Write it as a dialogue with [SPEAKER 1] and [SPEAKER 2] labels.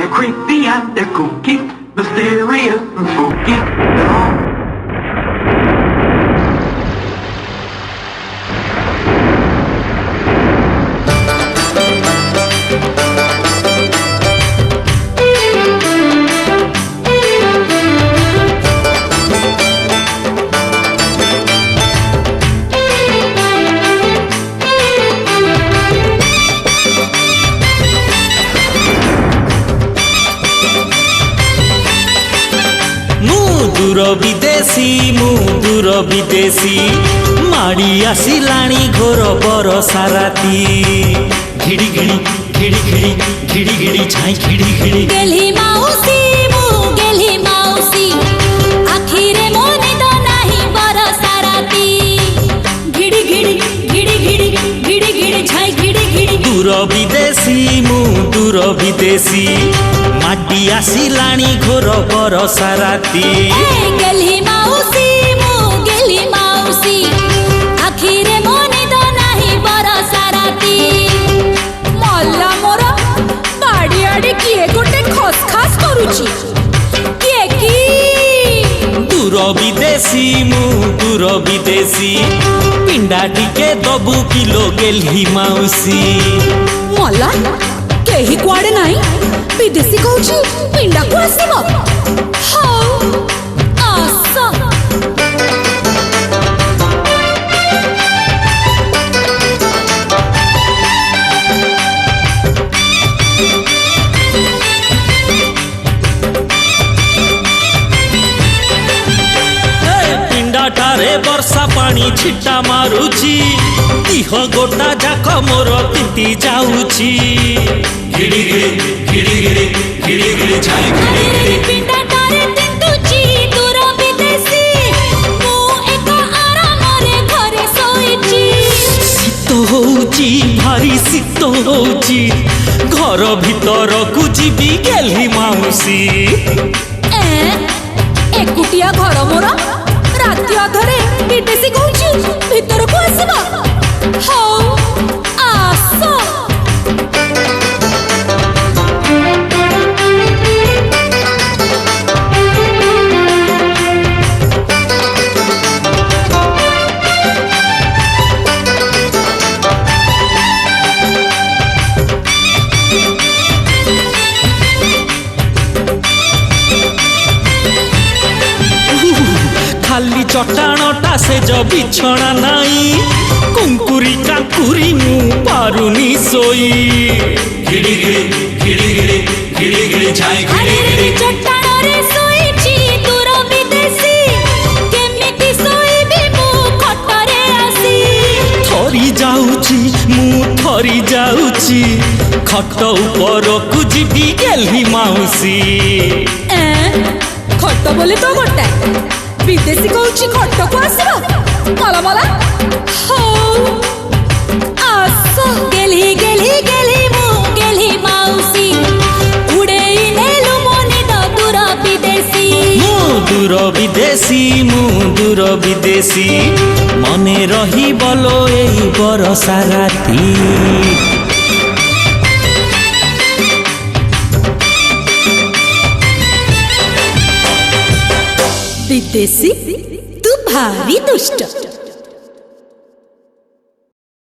[SPEAKER 1] They're creepy and they're kooky, mysterious and spooky. They're all
[SPEAKER 2] दूर विदेशी माड़ी आसिलाणी घोर बरसा राती घिड़ी घिड़ी घिड़ी घिड़ी घिड़ी घिड़ी छाई घिड़ी घिड़ी
[SPEAKER 3] गेली माउसी मु गेली माउसी आखिरे मोने तो नाही बरसा राती घिड़ी घिड़ी घिड़ी घिड़ी घिड़ी घिड़ी छाई घिड़ी घिड़ी
[SPEAKER 2] दूर विदेशी मु दूर विदेशी माटी आसिलाणी घोर बरसा राती
[SPEAKER 3] गेली माउसी मु गेली माउसी आखिरे मोने तो नाही बरसा राती मल्ला मोर बाड़ी आड़ी किए गोटे खसखास करूची किए की
[SPEAKER 2] दूर विदेशी मु दूर विदेशी पिंडा टिके दबु किलो गेली माउसी
[SPEAKER 3] मल्ला केही कुआडे नाही विदेशी कहूची पिंडा को आसीबो हाउ आसा
[SPEAKER 2] रे वर्षा पानी छिटा मारुची दिह गोटा जाक मोर तिंती जाउची घिड़ी घिड़ी घिड़ी घिड़ी घिड़ी घिड़ी छाई घिड़ी घिड़ी
[SPEAKER 3] पिंडा टारे तिंतुची दूर विदेशी मु एक आराम रे घरे सोईची
[SPEAKER 2] शीत होउची भारी शीत होउची घर भीतर को जीवी गेली माउसी
[SPEAKER 3] एकुटिया घर मोर राति अधरे विदेशी कहूची भीतर को आसीबा हाउ आसा
[SPEAKER 2] खाली चट्टाणटा से जो बिछଣା नाई कुंकुरी काकुरी मु पारुनी सोई घिड़ी घिड़ी घिड़ी घिड़ी घिड़ी घिड़ी छाई घिड़ी घिड़ी
[SPEAKER 3] चट्टाण रे सोईची दूर विदेशी केमिति सोईबी मु खटरे आसी
[SPEAKER 2] थरी जाउची मु थरी जाउची खट ऊपर को जीवी गेली माउसी
[SPEAKER 3] खट बोले तो गोटा विदेशी कहूची खट को आसीबा मला मला हाउ आसा गेली गेली गेली मु गेली माउसी उड़ेई नेलु मोने तो दूर विदेशी
[SPEAKER 2] मु दूर विदेशी मु दूर विदेशी मने रही बोलो एई बरसा राती
[SPEAKER 3] विदेशी तू भारी दुष्ट।